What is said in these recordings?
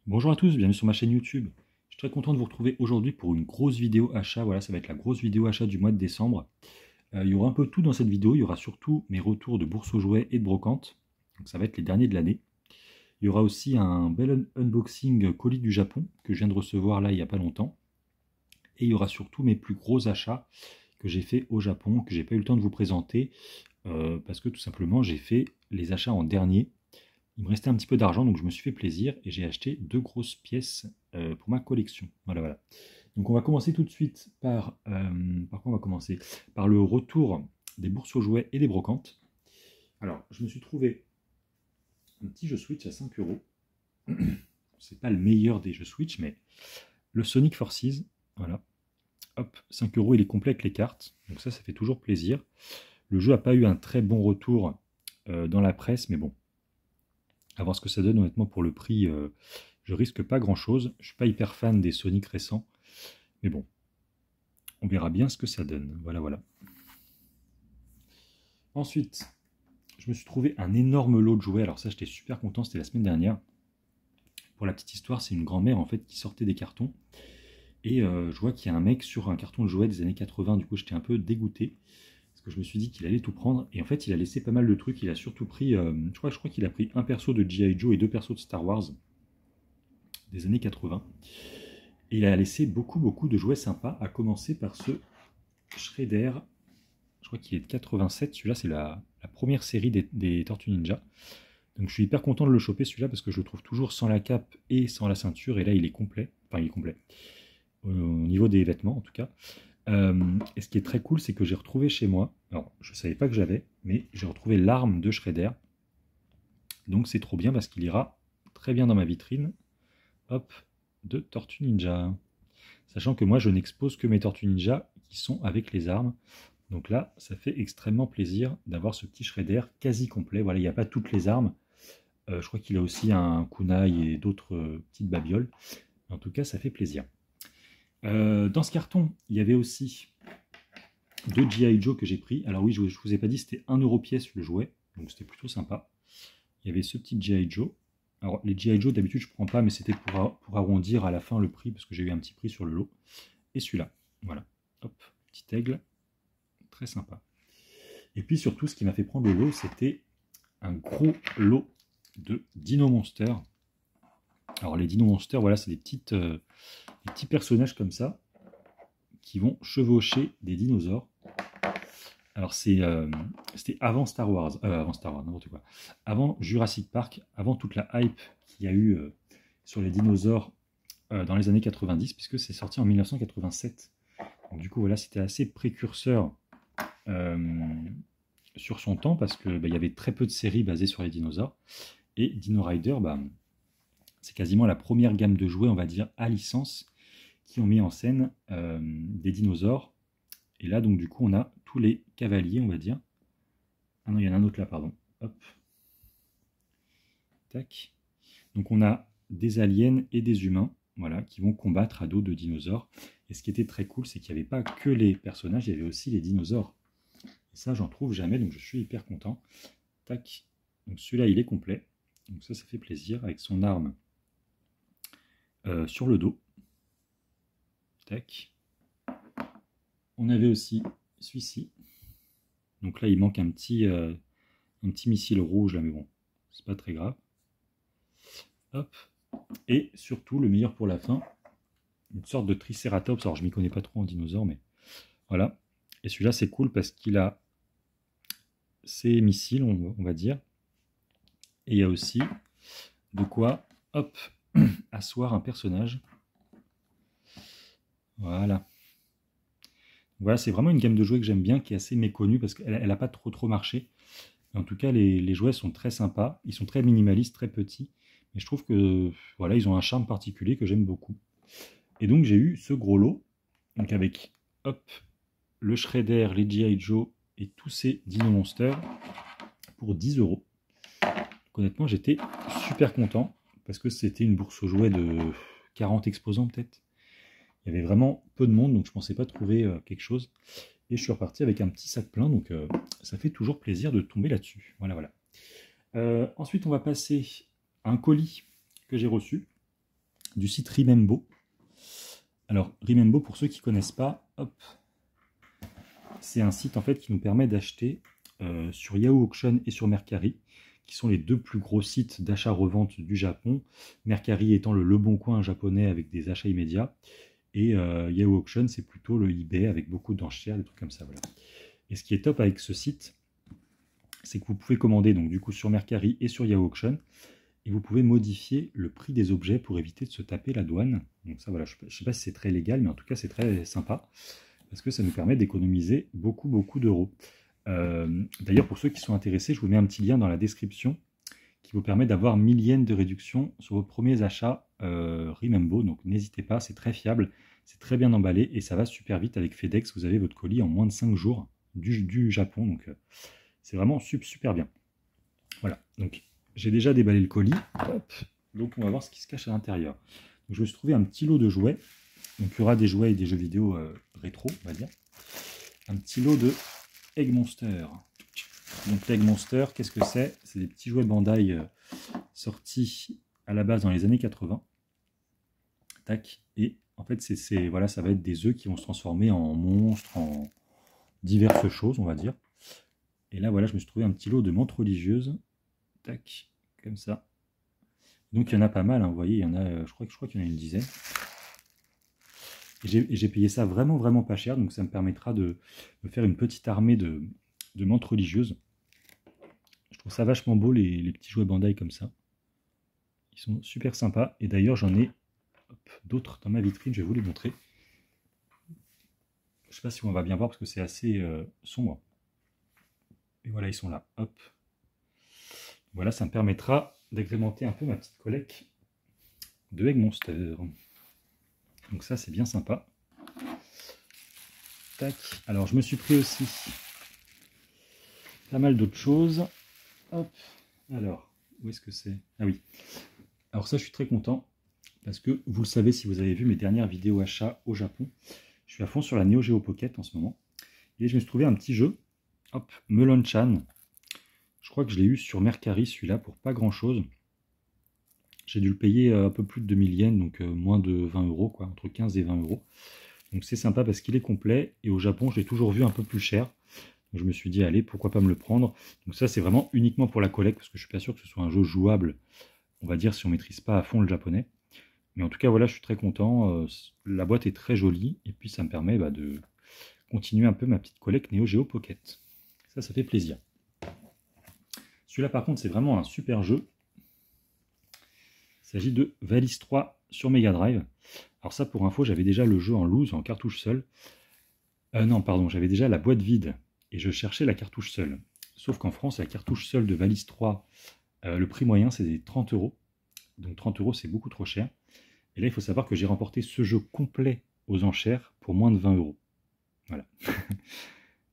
Bonjour à tous, bienvenue sur ma chaîne YouTube. Je suis très content de vous retrouver aujourd'hui pour une grosse vidéo achat. Voilà, ça va être la grosse vidéo achat du mois de décembre. Il y aura un peu tout dans cette vidéo. Il y aura surtout mes retours de bourse aux jouets et de brocante. Donc ça va être les derniers de l'année. Il y aura aussi un bel unboxing colis du Japon que je viens de recevoir là il n'y a pas longtemps. Et il y aura surtout mes plus gros achats que j'ai fait au Japon, que j'ai pas eu le temps de vous présenter. Parce que tout simplement j'ai fait les achats en dernier. Il me restait un petit peu d'argent, donc je me suis fait plaisir et j'ai acheté deux grosses pièces pour ma collection. Voilà, voilà. Donc on va commencer tout de suite par quoi on va commencer? Par le retour des bourses aux jouets et des brocantes. Alors, je me suis trouvé un petit jeu Switch à 5 euros. C'est pas le meilleur des jeux Switch, mais le Sonic Forces, voilà. Hop, 5 euros, il est complet avec les cartes. Donc ça fait toujours plaisir. Le jeu n'a pas eu un très bon retour dans la presse, mais bon, à voir ce que ça donne, honnêtement, pour le prix, je risque pas grand-chose. Je suis pas hyper fan des Sonic récents, mais bon, on verra bien ce que ça donne. Voilà, voilà. Ensuite, je me suis trouvé un énorme lot de jouets. Alors ça, j'étais super content, c'était la semaine dernière. Pour la petite histoire, c'est une grand-mère, en fait, qui sortait des cartons. Et je vois qu'il y a un mec sur un carton de jouets des années 80, du coup, j'étais un peu dégoûté. Parce que je me suis dit qu'il allait tout prendre. Et en fait, il a laissé pas mal de trucs. Il a surtout pris, je crois qu'il a pris un perso de G.I. Joe et deux persos de Star Wars des années 80. Et il a laissé beaucoup de jouets sympas, à commencer par ce Shredder. Je crois qu'il est de 87. Celui-là, c'est la première série des Tortues Ninja. Donc je suis hyper content de le choper celui-là parce que je le trouve toujours sans la cape et sans la ceinture. Et là, il est complet. Enfin, il est complet. Au niveau des vêtements, en tout cas. Et ce qui est très cool, c'est que j'ai retrouvé chez moi. Alors, je ne savais pas que j'avais, mais j'ai retrouvé l'arme de Shredder. Donc c'est trop bien parce qu'il ira très bien dans ma vitrine. Hop, de Tortues Ninja. Sachant que moi, je n'expose que mes Tortues Ninja qui sont avec les armes. Donc là, ça fait extrêmement plaisir d'avoir ce petit Shredder quasi complet. Voilà, il n'y a pas toutes les armes. Je crois qu'il a aussi un kunai et d'autres petites babioles. En tout cas, ça fait plaisir. Dans ce carton, il y avait aussi deux G.I. Joe que j'ai pris. Alors oui, je ne vous ai pas dit, c'était 1 euro pièce le jouet. Donc c'était plutôt sympa. Il y avait ce petit G.I. Joe. Alors les G.I. Joe, d'habitude, je ne prends pas, mais c'était pour arrondir à la fin le prix, parce que j'ai eu un petit prix sur le lot. Et celui-là, voilà. Hop, petit aigle. Très sympa. Et puis surtout, ce qui m'a fait prendre le lot, c'était un gros lot de Dino Monster. Alors les Dino Monster, voilà, c'est des petits personnages comme ça qui vont chevaucher des dinosaures. Alors c'était avant Star Wars, n'importe quoi. Avant Jurassic Park, avant toute la hype qu'il y a eu sur les dinosaures dans les années 90, puisque c'est sorti en 1987. Donc, du coup, voilà, c'était assez précurseur sur son temps, parce que il y avait très peu de séries basées sur les dinosaures. Et Dino Rider, c'est quasiment la première gamme de jouets, on va dire, à licence, qui ont mis en scène des dinosaures. Et là, donc, du coup, on a tous les cavaliers, on va dire. Ah non, il y en a un autre là, pardon. Hop. Tac. Donc, on a des aliens et des humains, voilà, qui vont combattre à dos de dinosaures. Et ce qui était très cool, c'est qu'il n'y avait pas que les personnages, il y avait aussi les dinosaures. Et ça, j'en trouve jamais, donc je suis hyper content. Tac. Donc, celui-là, il est complet. Donc, ça fait plaisir, avec son arme sur le dos. Tac. On avait aussi celui-ci. Donc là, il manque un petit missile rouge, là, mais bon, c'est pas très grave. Hop. Et surtout, le meilleur pour la fin, une sorte de Triceratops. Alors, je m'y connais pas trop en dinosaures, mais voilà. Et celui-là, c'est cool parce qu'il a ses missiles, on va dire. Et il y a aussi de quoi, hop, asseoir un personnage. Voilà. Voilà, c'est vraiment une gamme de jouets que j'aime bien, qui est assez méconnue parce qu'elle n'a pas trop marché. En tout cas, les jouets sont très sympas. Ils sont très minimalistes, très petits. Mais je trouve que voilà, ils ont un charme particulier que j'aime beaucoup. Et donc, j'ai eu ce gros lot. Donc, avec hop, le Shredder, les G.I. Joe et tous ces Dino Monsters pour 10 euros. Honnêtement, j'étais super content parce que c'était une bourse aux jouets de 40 exposants peut-être. Il y avait vraiment peu de monde, donc je ne pensais pas trouver quelque chose. Et je suis reparti avec un petit sac plein, donc ça fait toujours plaisir de tomber là-dessus. Voilà, voilà. Ensuite, on va passer à un colis que j'ai reçu. du site Remembo. Alors, Remembo, pour ceux qui ne connaissent pas, hop, c'est un site en fait qui nous permet d'acheter sur Yahoo Auction et sur Mercari, qui sont les deux plus gros sites d'achat-revente du Japon. Mercari étant le Leboncoin japonais avec des achats immédiats, et Yahoo Auction, c'est plutôt le eBay avec beaucoup d'enchères, des trucs comme ça. Voilà. Et ce qui est top avec ce site, c'est que vous pouvez commander donc du coup sur Mercari et sur Yahoo Auction, et vous pouvez modifier le prix des objets pour éviter de se taper la douane. Donc ça, voilà, je ne sais pas si c'est très légal, mais en tout cas, c'est très sympa, parce que ça nous permet d'économiser beaucoup d'euros. D'ailleurs, pour ceux qui sont intéressés, je vous mets un petit lien dans la description qui vous permet d'avoir 1000 yens de réduction sur vos premiers achats Remembo. Donc n'hésitez pas, c'est très fiable, c'est très bien emballé et ça va super vite avec FedEx. Vous avez votre colis en moins de 5 jours du Japon. Donc c'est vraiment super bien. Voilà, donc j'ai déjà déballé le colis. Hop. Donc on va voir ce qui se cache à l'intérieur. Donc je me suis trouvé un petit lot de jouets. Donc il y aura des jouets et des jeux vidéo rétro, on va dire. Un petit lot de Egg Monster. Donc Egg Monster, qu'est-ce que c'est? C'est des petits jouets Bandai sortis à la base dans les années 80. Tac. Et en fait, voilà, ça va être des œufs qui vont se transformer en monstres, en diverses choses, on va dire. Et là, voilà, je me suis trouvé un petit lot de menthes religieuses. Tac, comme ça. Donc il y en a pas mal, hein, vous voyez, il y en a, je crois qu'il y en a une dizaine. Et j'ai payé ça vraiment pas cher, donc ça me permettra de me faire une petite armée de menthes religieuses. Je trouve ça vachement beau, les petits jouets Bandai comme ça. Ils sont super sympas. Et d'ailleurs, j'en ai d'autres dans ma vitrine, je vais vous les montrer. Je ne sais pas si on va bien voir parce que c'est assez sombre. Et voilà, ils sont là. Hop. Voilà, ça me permettra d'agrémenter un peu ma petite collecte de Egg Monster. Donc ça, c'est bien sympa. Tac. Alors, je me suis pris aussi pas mal d'autres choses. Hop. Alors, où est-ce que c'est? Ah oui. Alors ça, je suis très content parce que vous le savez si vous avez vu mes dernières vidéos achats au Japon. Je suis à fond sur la Neo Geo Pocket en ce moment. Et je me suis trouvé un petit jeu. Hop, Melon-chan. Je crois que je l'ai eu sur Mercari, celui-là, pour pas grand-chose. J'ai dû le payer un peu plus de 2000 yens, donc moins de 20 euros, quoi, entre 15 et 20 euros. Donc c'est sympa parce qu'il est complet. Et au Japon, je l'ai toujours vu un peu plus cher. Donc je me suis dit, allez, pourquoi pas me le prendre. Donc ça, c'est vraiment uniquement pour la collecte, parce que je suis pas sûr que ce soit un jeu jouable, on va dire, si on maîtrise pas à fond le japonais. Mais en tout cas, voilà, je suis très content. La boîte est très jolie. Et puis, ça me permet de continuer un peu ma petite collecte Neo Geo Pocket. Ça fait plaisir. Celui-là, par contre, c'est vraiment un super jeu. Il s'agit de Valis 3 sur Mega Drive. Alors ça, pour info, j'avais déjà le jeu en loose, en cartouche seule. Non, pardon, j'avais déjà la boîte vide. Et je cherchais la cartouche seule. Sauf qu'en France, la cartouche seule de Valis 3, le prix moyen, c'est des 30 euros. Donc 30 euros, c'est beaucoup trop cher. Et là, il faut savoir que j'ai remporté ce jeu complet aux enchères pour moins de 20 euros. Voilà.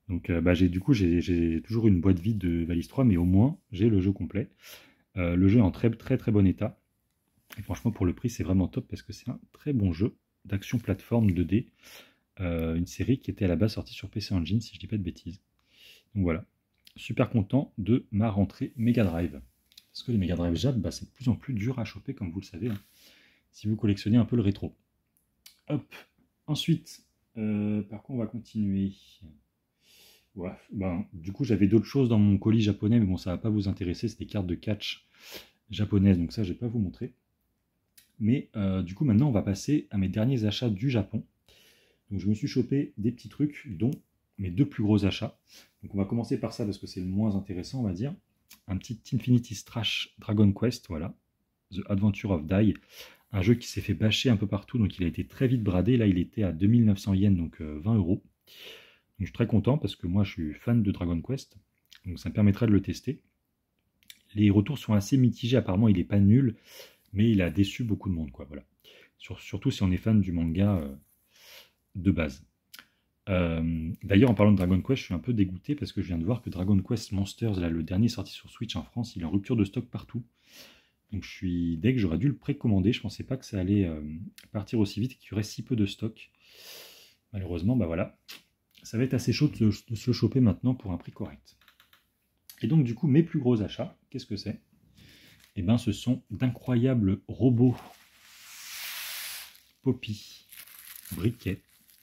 Donc du coup, j'ai toujours une boîte vide de Valis 3, mais au moins, j'ai le jeu complet. Le jeu est en très bon état. Et franchement, pour le prix, c'est vraiment top parce que c'est un très bon jeu d'action plateforme 2D. Une série qui était à la base sortie sur PC Engine, si je dis pas de bêtises. Donc voilà. Super content de ma rentrée Mega Drive. Parce que les Mega Drive Jap, c'est de plus en plus dur à choper, comme vous le savez, hein, si vous collectionnez un peu le rétro. Hop. Ensuite, par contre, on va continuer. Ouais, du coup, j'avais d'autres choses dans mon colis japonais, mais bon, ça va pas vous intéresser. C'est des cartes de catch japonaises, donc ça, je vais pas vous montrer. Mais du coup, maintenant, on va passer à mes derniers achats du Japon. Donc, je me suis chopé des petits trucs, dont mes deux plus gros achats. Donc, on va commencer par ça parce que c'est le moins intéressant, on va dire. Un petit Infinity Strash Dragon Quest, voilà. The Adventure of Dai. Un jeu qui s'est fait bâcher un peu partout, donc il a été très vite bradé. Là, il était à 2900 yens, donc 20 euros. Donc, je suis très content parce que moi, je suis fan de Dragon Quest. Donc, ça me permettra de le tester. Les retours sont assez mitigés. Apparemment, il n'est pas nul, mais il a déçu beaucoup de monde, quoi. Voilà. Surtout si on est fan du manga de base. D'ailleurs, en parlant de Dragon Quest, je suis un peu dégoûté parce que je viens de voir que Dragon Quest Monsters, là, le dernier sorti sur Switch en France, il est en rupture de stock partout. Donc je suis dès que j'aurais dû le précommander, je pensais pas que ça allait partir aussi vite et qu'il y aurait si peu de stock. Malheureusement, voilà. Ça va être assez chaud de se le choper maintenant pour un prix correct. Et donc du coup, mes plus gros achats, qu'est-ce que c'est? Eh bien, ce sont d'incroyables robots Poppy briquet.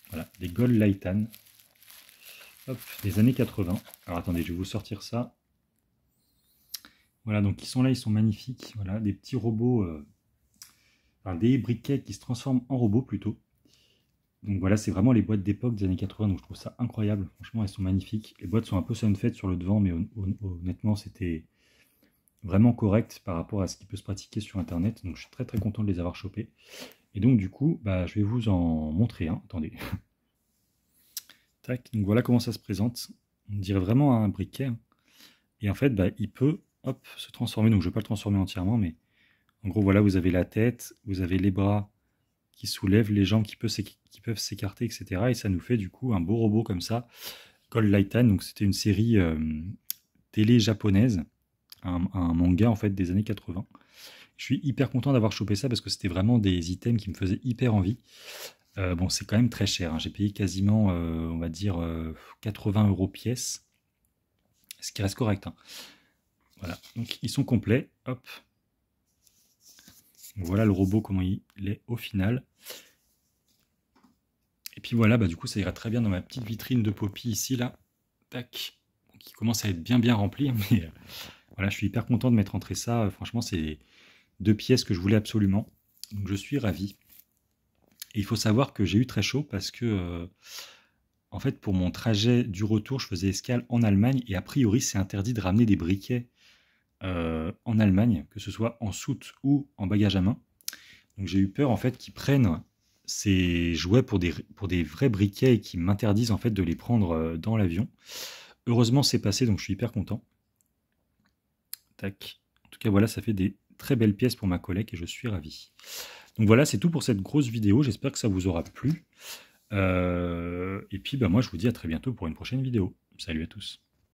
Voilà, des Gold Lightan. Hop, des années 80. Alors attendez, je vais vous sortir ça. Voilà, donc ils sont là, ils sont magnifiques. Voilà, des petits robots, enfin, des briquets qui se transforment en robots plutôt. Donc voilà, c'est vraiment les boîtes d'époque des années 80, donc je trouve ça incroyable. Franchement, elles sont magnifiques. Les boîtes sont un peu sunfed sur le devant, mais honnêtement, c'était vraiment correct par rapport à ce qui peut se pratiquer sur Internet. Donc je suis très très content de les avoir chopés. Et donc du coup, bah, je vais vous en montrer un. Attendez. Tac, donc voilà comment ça se présente. On dirait vraiment un briquet. Hein. Et en fait, bah, il peut hop, se transformer. Donc je ne vais pas le transformer entièrement, mais en gros, voilà, vous avez la tête, vous avez les bras qui soulèvent, les jambes qui peuvent s'écarter, etc. Et ça nous fait du coup un beau robot comme ça. Gold Lightan, donc c'était une série télé japonaise, un manga en fait des années 80. Je suis hyper content d'avoir chopé ça parce que c'était vraiment des items qui me faisaient hyper envie. Bon, c'est quand même très cher. Hein. J'ai payé quasiment, on va dire, 80 € pièce. Ce qui reste correct. Hein. Voilà, donc ils sont complets. Hop. Donc, voilà le robot, comment il est au final. Et puis voilà, bah, du coup, ça ira très bien dans ma petite vitrine de Poppy ici, là. Tac. Donc, il commence à être bien rempli. Mais voilà, je suis hyper content de mettre entré ça. Franchement, c'est 2 pièces que je voulais absolument. Donc je suis ravi. Et il faut savoir que j'ai eu très chaud parce que, en fait, pour mon trajet du retour, je faisais escale en Allemagne et a priori, c'est interdit de ramener des briquets en Allemagne, que ce soit en soute ou en bagage à main. Donc j'ai eu peur en fait qu'ils prennent ces jouets pour des vrais briquets et qu'ils m'interdisent en fait de les prendre dans l'avion. Heureusement, c'est passé, donc je suis hyper content. Tac. En tout cas, voilà, ça fait des très belles pièces pour ma collègue et je suis ravi. Donc voilà, c'est tout pour cette grosse vidéo. J'espère que ça vous aura plu. Et puis, bah, moi, je vous dis à très bientôt pour une prochaine vidéo. Salut à tous.